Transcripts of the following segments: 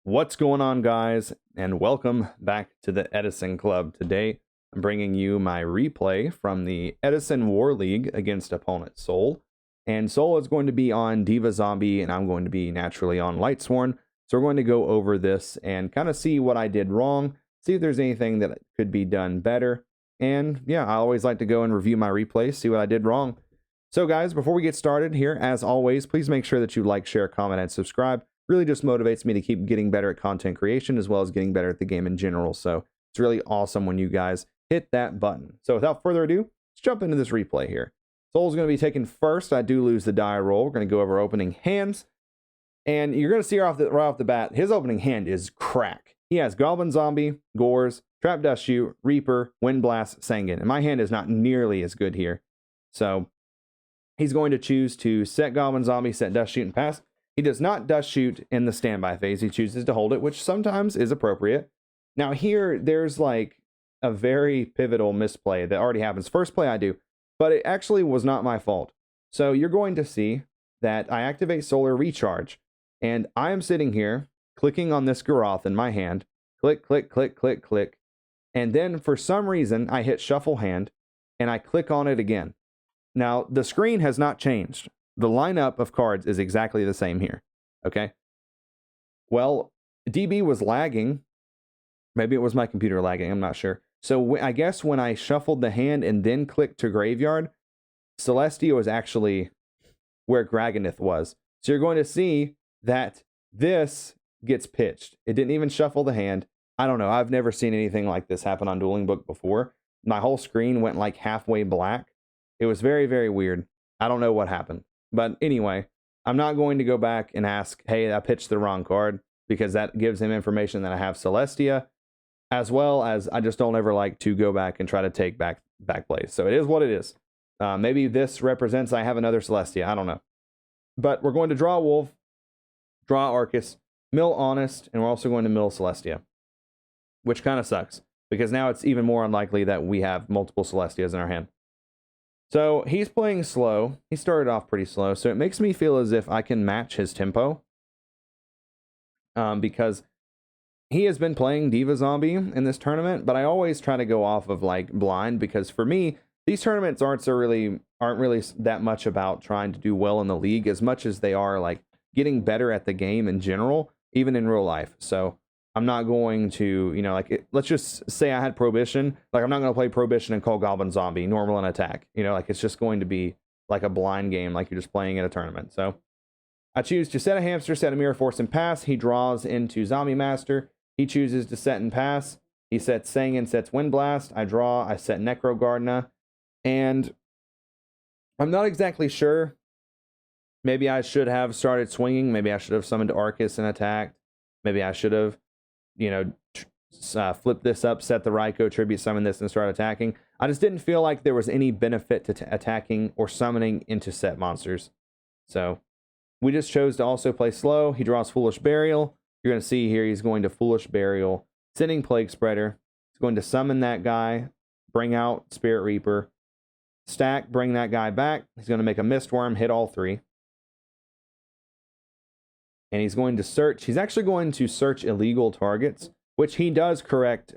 What's going on, guys, and welcome back to the Edison Club. Today I'm bringing you my replay from the Edison War League against opponent Soul, and Soul is going to be on Diva Zombie and I'm going to be naturally on Lightsworn. So we're going to go over this and kind of see what I did wrong, see if there's anything that could be done better, and yeah, I always like to go and review my replays, see what I did wrong. So guys, before we get started here, as always, please make sure that you like, share, comment, and subscribe. Really just motivates me to keep getting better at content creation as well as getting better at the game in general. So it's really awesome when you guys hit that button. So without further ado, let's jump into this replay here. Soul's going to be taken first. I do lose the die roll. We're going to go over opening hands. And you're going to see right off the bat, his opening hand is crack. He has Goblin Zombie, Gores, Trap Dust Shoot, Reaper, Wind Blast, Sangan. And my hand is not nearly as good here. So he's going to choose to set Goblin Zombie, set Dust Shoot, and pass. He does not Dust Shoot in the standby phase. He chooses to hold it, which sometimes is appropriate. Now here, there's like a very pivotal misplay that already happens. First play I do, but it actually was not my fault. So you're going to see that I activate Solar Recharge, and I am sitting here clicking on this Garoth in my hand. Click, click, click, click, click. And then for some reason, I hit Shuffle Hand, and I click on it again. Now, the screen has not changed. The lineup of cards is exactly the same here, okay? Well, DB was lagging. Maybe it was my computer lagging, I'm not sure. So I guess when I shuffled the hand and then clicked to Graveyard, Celestia is actually where Graganith was. So you're going to see that this gets pitched. It didn't even shuffle the hand. I don't know. I've never seen anything like this happen on Dueling Book before. My whole screen went like halfway black. It was very, very weird. I don't know what happened. But anyway, I'm not going to go back and ask, hey, I pitched the wrong card, because that gives him information that I have Celestia, as well as I just don't ever like to go back and try to take back plays. So it is what it is. Maybe this represents I have another Celestia. I don't know. But we're going to draw Wolf, draw Arcus, mill Honest, and we're also going to mill Celestia, which kind of sucks, because now it's even more unlikely that we have multiple Celestias in our hand. So he's playing slow. He started off pretty slow, so it makes me feel as if I can match his tempo. Because he has been playing Diva Zombie in this tournament, but I always try to go off of like blind, because for me, these tournaments aren't really that much about trying to do well in the league as much as they are like getting better at the game in general, even in real life. So I'm not going to, let's just say I had Prohibition. Like, I'm not going to play Prohibition and call Goblin Zombie, normal and attack. It's just going to be like a blind game, like you're just playing at a tournament. So I choose to set a Hamster, set a Mirror Force, and pass. He draws into Zombie Master. He chooses to set and pass. He sets Sangan, sets Wind Blast. I draw, I set Necro Gardener. And I'm not exactly sure. Maybe I should have started swinging. Maybe I should have summoned Arcus and attacked. Maybe I should have flip this up, set the Raikou, tribute summon this, and start attacking. I just didn't feel like there was any benefit to attacking or summoning into set monsters. So we just chose to also play slow. He draws Foolish Burial. You're going to see here he's going to Foolish Burial, sending Plague Spreader. He's going to summon that guy, bring out Spirit Reaper, stack, bring that guy back. He's going to make a Mistworm, hit all three. And he's going to search. He's actually going to search illegal targets, which he does correct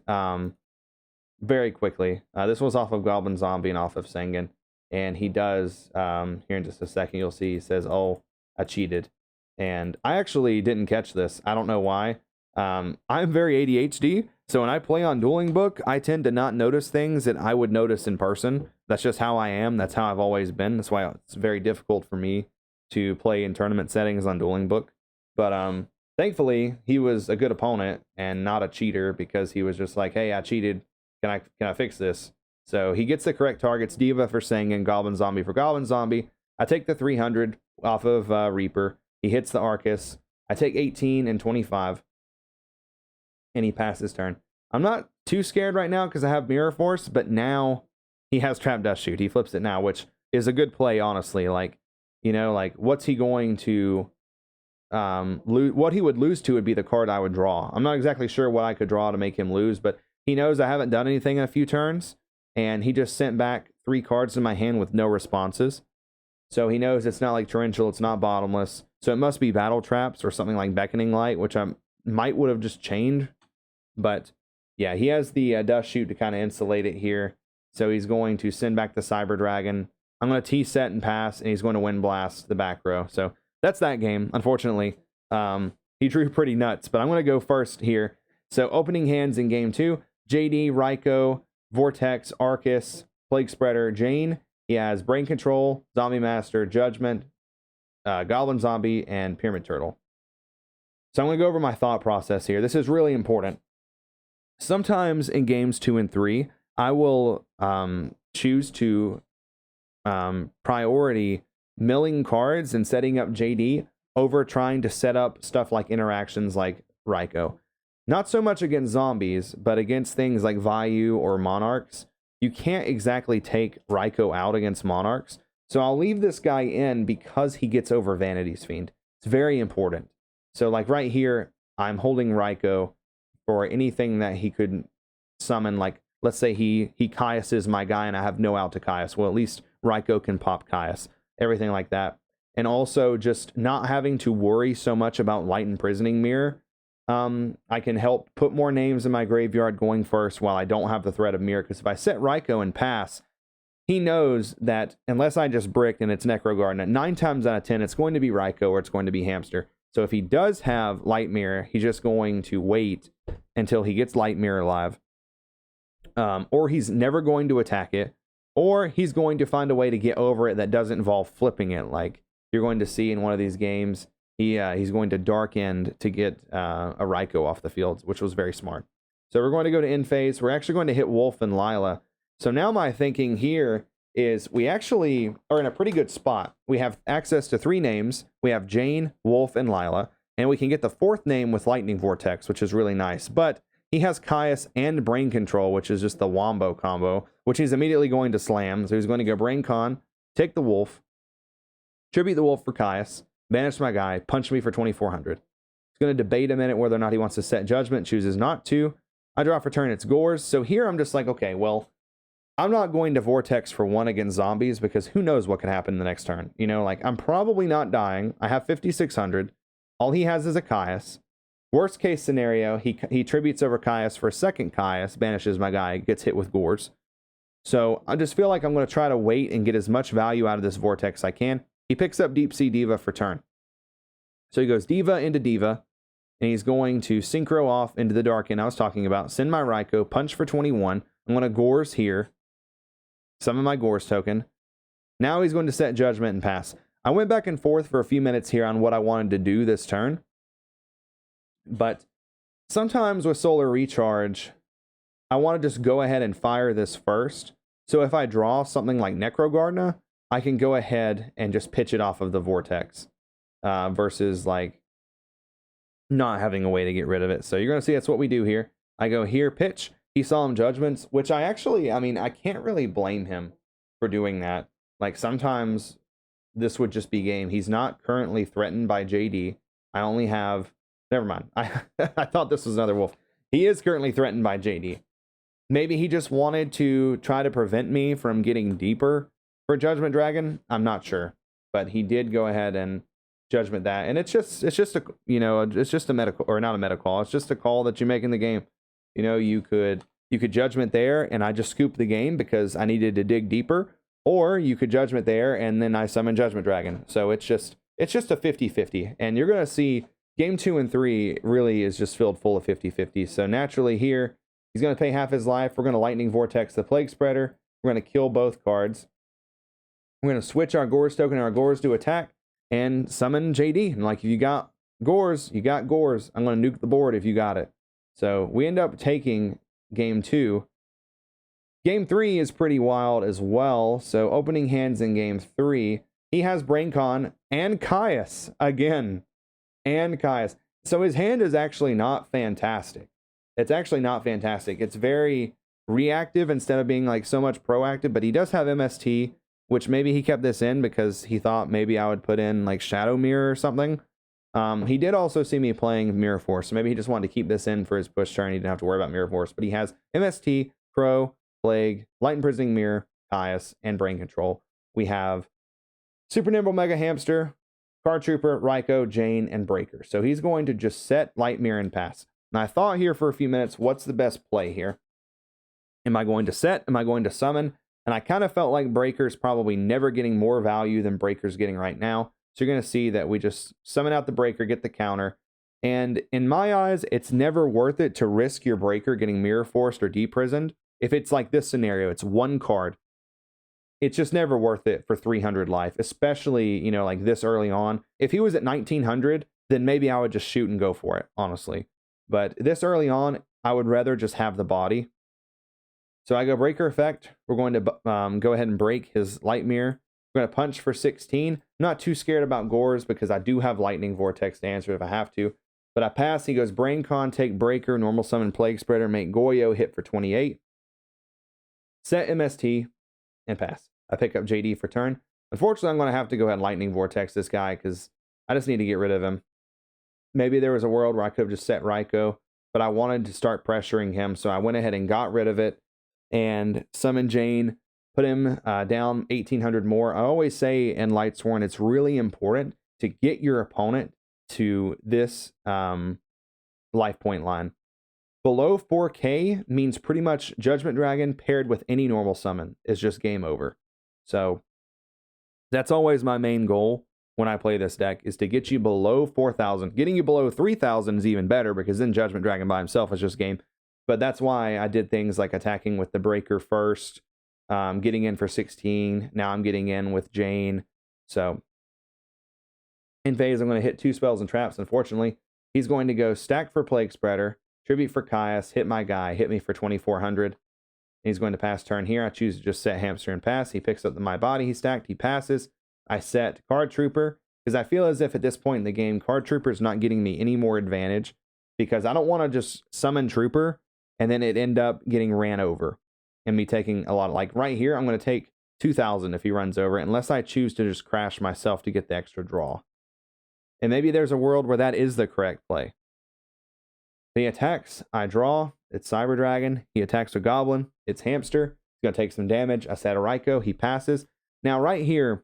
very quickly. This was off of Goblin Zombie and off of Sangan. And he does, here in just a second, you'll see he says, oh, I cheated. And I actually didn't catch this. I don't know why. I'm very ADHD. So when I play on Dueling Book, I tend to not notice things that I would notice in person. That's just how I am. That's how I've always been. That's why it's very difficult for me to play in tournament settings on Dueling Book. But thankfully, he was a good opponent and not a cheater, because he was just like, hey, I cheated. Can I fix this? So he gets the correct targets. Diva for Sangan, Goblin Zombie for Goblin Zombie. I take the 300 off of Reaper. He hits the Arcus. I take 18 and 25. And he passes turn. I'm not too scared right now because I have Mirror Force, but now he has Trap Dust Shoot. He flips it now, which is a good play, honestly. Like, what's he going to... what he would lose to would be the card I would draw. I'm not exactly sure what I could draw to make him lose, but he knows I haven't done anything in a few turns, and he just sent back 3 cards in my hand with no responses. So he knows it's not like Torrential, it's not Bottomless, so it must be Battle Traps or something like Beckoning Light, which I'm might would have just chained. But yeah, he has the dust shoot to kind of insulate it here. So he's going to send back the Cyber Dragon. I'm going to T-set and pass, and he's going to Wind Blast the back row. So that's that game, unfortunately. He drew pretty nuts, but I'm going to go first here. So opening hands in game 2, JD, Raikou, Vortex, Arcus, Plague Spreader, Jane. He has Brain Control, Zombie Master, Judgment, Goblin Zombie, and Pyramid Turtle. So I'm going to go over my thought process here. This is really important. Sometimes in games 2 and 3, I will choose to priority milling cards and setting up JD over trying to set up stuff like interactions like Raikou. Not so much against zombies, but against things like Vayu or Monarchs. You can't exactly take Raikou out against Monarchs. So I'll leave this guy in because he gets over Vanity's Fiend. It's very important. So like right here, I'm holding Raikou for anything that he could summon. Like, let's say he Caiuses my guy and I have no out to Caius. Well, at least Raikou can pop Caius. Everything like that. And also just not having to worry so much about Light Imprisoning Mirror. I can help put more names in my graveyard going first while I don't have the threat of Mirror. Because if I set Raikou and pass, he knows that unless I just brick and it's Necro Garden, 9 times out of 10, it's going to be Raikou or it's going to be Hamster. So if he does have Light Mirror, he's just going to wait until he gets Light Mirror live. Or he's never going to attack it. Or he's going to find a way to get over it that doesn't involve flipping it. Like you're going to see in one of these games, he's going to Dark End to get a Raikou off the field, which was very smart. So we're going to go to end phase. We're actually going to hit Wolf and Lila. So now my thinking here is we actually are in a pretty good spot. We have access to 3 names. We have Jane, Wolf, and Lila. And we can get the 4th name with Lightning Vortex, which is really nice. But he has Caius and Brain Control, which is just the Wombo combo, which he's immediately going to slam. So he's going to go Brain Con, take the Wolf, tribute the Wolf for Caius, banish my guy, punch me for 2,400. He's going to debate a minute whether or not he wants to set Judgment, chooses not to. I draw for turn, it's Gores. So here I'm just like, okay, well, I'm not going to Vortex for 1 against zombies because who knows what could happen the next turn. You know, like I'm probably not dying. I have 5,600. All he has is a Caius. Worst case scenario, he tributes over Caius for a 2nd Caius, banishes my guy, gets hit with Gores. So I just feel like I'm going to try to wait and get as much value out of this Vortex as I can. He picks up Deep Sea Diva for turn. So he goes Diva into Diva, and he's going to Synchro off into the Dark End I was talking about, send my Raikou, punch for 21. I'm going to Gores here, summon my Gores token. Now he's going to set Judgment and pass. I went back and forth for a few minutes here on what I wanted to do this turn. But sometimes with Solar Recharge, I want to just go ahead and fire this first. So if I draw something like Necrogardener, I can go ahead and just pitch it off of the Vortex versus like not having a way to get rid of it. So you're going to see that's what we do here. I go here, pitch. He Solemn Judgments, which I mean, I can't really blame him for doing that. Like sometimes this would just be game. He's not currently threatened by JD. I only have... Never mind. I thought this was another wolf. He is currently threatened by JD. Maybe he just wanted to try to prevent me from getting deeper for Judgment Dragon. I'm not sure. But he did go ahead and Judgment that. And it's just a, you know, it's just a medical, or not a medical call. It's just a call that you make in the game. You know, you could Judgment there and I just scoop the game because I needed to dig deeper. Or you could Judgment there and then I summon Judgment Dragon. So it's just a 50-50. And you're going to see game 2 and 3 really is just filled full of 50-50. So naturally here, he's going to pay half his life. We're going to Lightning Vortex the Plague Spreader. We're going to kill both cards. We're going to switch our Gores token and our Gores to attack and summon JD. And like, if you got Gores, you got Gores. I'm going to nuke the board if you got it. So we end up taking game 2. Game 3 is pretty wild as well. So opening hands in game 3, he has BrainCon and Caius again. And Caius. So his hand is actually not fantastic. It's actually not fantastic. It's very reactive instead of being like so much proactive, but he does have MST, which maybe he kept this in because he thought maybe I would put in like Shadow Mirror or something. He did also see me playing Mirror Force, so maybe he just wanted to keep this in for his push turn. He didn't have to worry about Mirror Force, but he has MST, Crow, Plague, Light Imprisoning Mirror, Caius, and Brain Control. We have Super Nimble Mega Hamster, Card Trooper, Ryko, Jane, and Breaker. So he's going to just set Light Mirror and pass. And I thought here for a few minutes, what's the best play here? Am I going to set? Am I going to summon? And I kind of felt like Breaker's probably never getting more value than Breaker's getting right now. So you're going to see that we just summon out the Breaker, get the counter. And in my eyes, it's never worth it to risk your Breaker getting Mirror Forced or Deprisoned. If it's like this scenario, it's one card. It's just never worth it for 300 life, especially, you know, like this early on. If he was at 1900, then maybe I would just shoot and go for it, honestly. But this early on, I would rather just have the body. So I go Breaker effect. We're going to go ahead and break his Light Mirror. We're going to punch for 16. I'm not too scared about Gores because I do have Lightning Vortex to answer if I have to. But I pass. He goes Brain Con, take Breaker, normal summon Plague Spreader, make Goyo, hit for 28. Set MST, and pass. I pick up JD for turn. Unfortunately, I'm going to have to go ahead and Lightning Vortex this guy because I just need to get rid of him. Maybe there was a world where I could have just set Ryko, but I wanted to start pressuring him, so I went ahead and got rid of it and summoned Jane, put him down 1800 more. I always say in Lightsworn, it's really important to get your opponent to this life point line. Below 4K means pretty much Judgment Dragon paired with any normal summon is just game over. So that's always my main goal when I play this deck, is to get you below 4,000. Getting you below 3,000 is even better because then Judgment Dragon by himself is just game. But that's why I did things like attacking with the Breaker first, getting in for 16. Now I'm getting in with Jane. So in phase, I'm going to hit 2 spells and traps. Unfortunately, he's going to go stack for Plague Spreader, tribute for Caius, hit my guy, hit me for 2,400. He's going to pass turn here. I choose to just set Hamster and pass. He picks up my body he stacked. He passes. I set Card Trooper because I feel as if at this point in the game, Card Trooper is not getting me any more advantage because I don't want to just summon Trooper and then it end up getting ran over and me taking a lot of, like right here, I'm going to take 2,000 if he runs over unless I choose to just crash myself to get the extra draw. And maybe there's a world where that is the correct play. He attacks, I draw, it's Cyber Dragon. He attacks a Goblin, it's Hamster. He's going to take some damage. I set a Ryko, he passes. Now right here,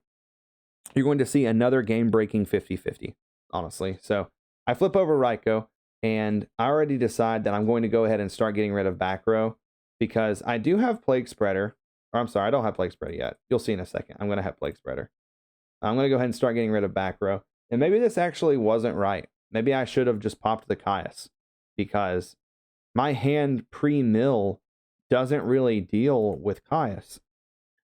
you're going to see another game-breaking 50-50, honestly. So I flip over Ryko, and I already decide that I'm going to go ahead and start getting rid of back row because I do have Plague Spreader. Or I'm sorry, I don't have Plague Spreader yet. You'll see in a second. I'm going to have Plague Spreader. I'm going to go ahead and start getting rid of back row. And maybe this actually wasn't right. Maybe I should have just popped the Caius because my hand pre-mill doesn't really deal with Caius.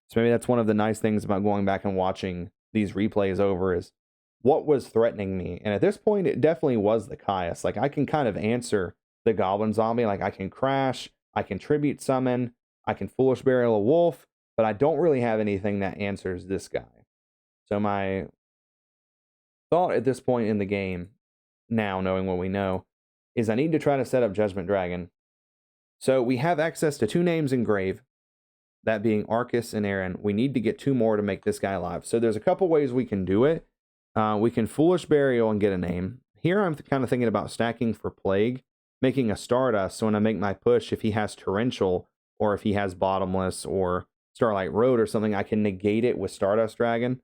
So maybe that's one of the nice things about going back and watching these replays over is what was threatening me. And at this point, it definitely was the Caius. Like I can kind of answer the Goblin Zombie. Like I can crash, I can tribute summon, I can Foolish Burial a Wolf, but I don't really have anything that answers this guy. So my thought at this point in the game, now knowing what we know, is I need to try to set up Judgment Dragon. So we have access to 2 names in Grave, that being Arcus and Aaron. We need to get 2 more to make this guy alive. So there's a couple ways we can do it. We can Foolish Burial and get a name. Here I'm kind of thinking about stacking for Plague, making a Stardust, so when I make my push, if he has Torrential, or if he has Bottomless, or Starlight Road or something, I can negate it with Stardust Dragon.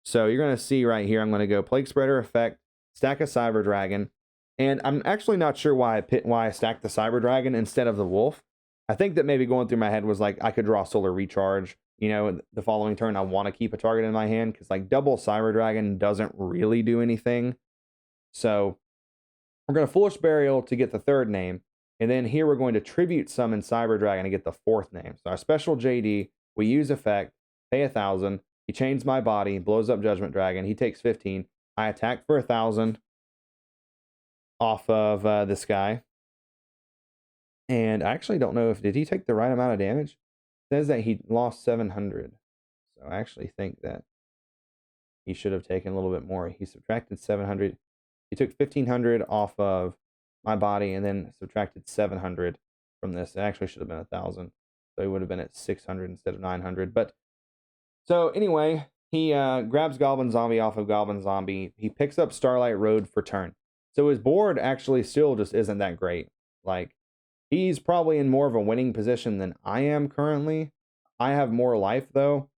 So you're going to see right here, I'm going to go Plague Spreader effect, stack a Cyber Dragon, and I'm actually not sure why I stacked the Cyber Dragon instead of the Wolf. I think that maybe going through my head was like, I could draw Solar Recharge, you know, the following turn I want to keep a target in my hand, because like double Cyber Dragon doesn't really do anything. So we're going to Foolish Burial to get the 3rd name, and then here we're going to Tribute Summon Cyber Dragon to get the 4th name. So our special JD, we use effect, pay 1,000, he chains my body, blows up Judgment Dragon, he takes 15, I attack for 1,000 off of this guy. And I actually don't know did he take the right amount of damage? It says that he lost 700. So I actually think that he should have taken a little bit more. He subtracted 700. He took 1,500 off of my body and then subtracted 700 from this. It actually should have been 1,000. So he would have been at 600 instead of 900. But so anyway, he grabs Goblin Zombie off of Goblin Zombie. He picks up Starlight Road for turn. So his board actually still just isn't that great. Like, he's probably in more of a winning position than I am currently. I have more life, though,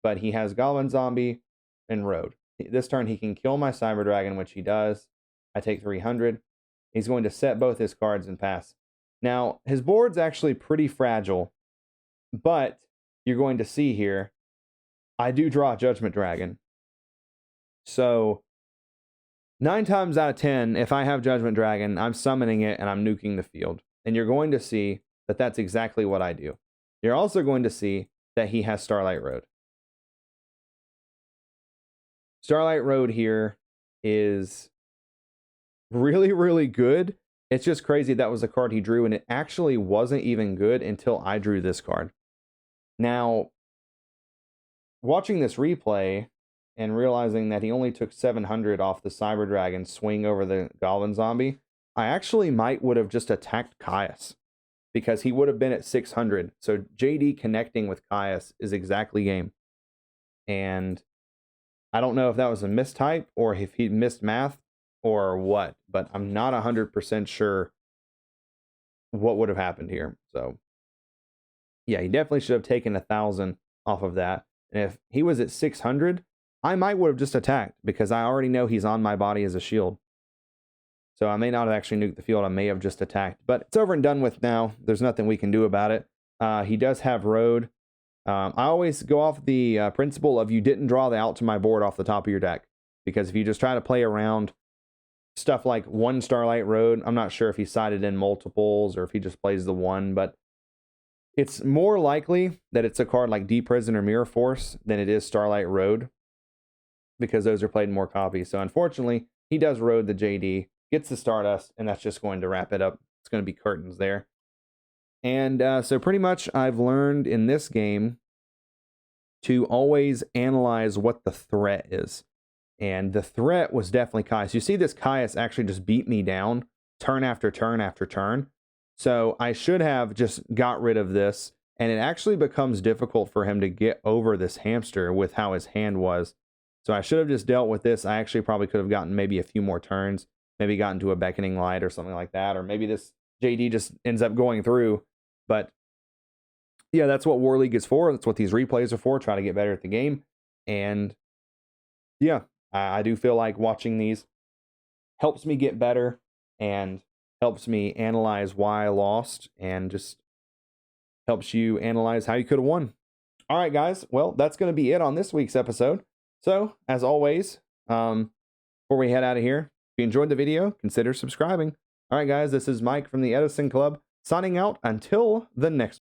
but he has Goblin Zombie and Road. This turn, he can kill my Cyber Dragon, which he does. I take 300. He's going to set both his cards and pass. Now, his board's actually pretty fragile, but you're going to see here, I do draw Judgment Dragon. So 9 times out of 10, if I have Judgment Dragon, I'm summoning it and I'm nuking the field. And you're going to see that that's exactly what I do. You're also going to see that he has Starlight Road. Starlight Road here is really, really good. It's just crazy that was a card he drew, and it actually wasn't even good until I drew this card. Now, watching this replay and realizing that he only took 700 off the Cyber Dragon swing over the Goblin Zombie, I actually would have just attacked Caius, because he would have been at 600. So JD connecting with Caius is exactly game. And I don't know if that was a mistype or if he missed math or what, but I'm not 100% sure what would have happened here. So yeah, he definitely should have taken 1,000 off of that. And if he was at 600, I would have just attacked, because I already know he's on my body as a shield. So I may not have actually nuked the field. I may have just attacked, but it's over and done with now. There's nothing we can do about it. He does have Road. I always go off the principle of you didn't draw the out to my board off the top of your deck, because if you just try to play around stuff like one Starlight Road, I'm not sure if he sided in multiples or if he just plays the one, but it's more likely that it's a card like Deep Prison or Mirror Force than it is Starlight Road, because those are played in more copies. So unfortunately, he does Road the JD, gets the Stardust, and that's just going to wrap it up. It's going to be curtains there. And so pretty much I've learned in this game to always analyze what the threat is. And the threat was definitely Caius. You see this Caius actually just beat me down turn after turn after turn. So I should have just got rid of this. And it actually becomes difficult for him to get over this hamster with how his hand was. So I should have just dealt with this. I actually probably could have gotten maybe a few more turns. Maybe gotten to a Beckoning Light or something like that. Or maybe this JD just ends up going through. But yeah, that's what War League is for. That's what these replays are for. Try to get better at the game. And yeah, I do feel like watching these helps me get better and helps me analyze why I lost, and just helps you analyze how you could have won. All right, guys. Well, that's going to be it on this week's episode. So, as always, before we head out of here, if you enjoyed the video, consider subscribing. All right, guys, this is Mike from the Edison Club, signing out until the next